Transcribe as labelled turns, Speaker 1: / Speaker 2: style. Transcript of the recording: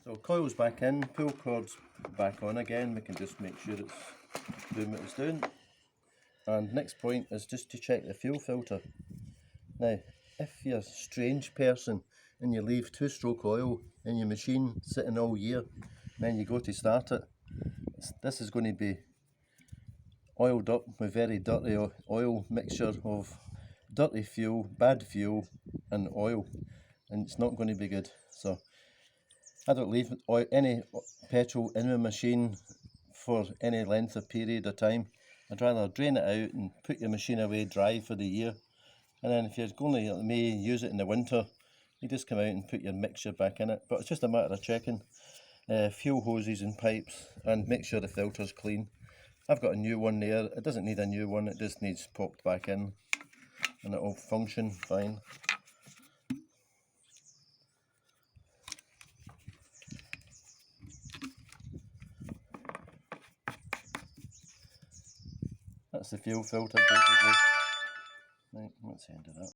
Speaker 1: So coil's back in, pull cord's back on again. We can just make sure it's doing what it's doing. And next point is just to check the fuel filter. Now, if you're a strange person and you leave 2-stroke oil in your machine sitting all year, then you go to start it, this is going to be oiled up with very dirty oil mixture of dirty fuel, bad fuel and oil, and it's not going to be good. So I don't leave any petrol in my machine for any length of period of time. I'd rather drain it out and put your machine away dry for the year, and then if you're going to, like me, use it in the winter, you just come out and put your mixture back in it. But it's just a matter of checking fuel hoses and pipes and make sure the filter's clean. I've got a new one there. It doesn't need a new one, it just needs popped back in and it'll function fine. That's the fuel filter basically. Right, that's the end of that.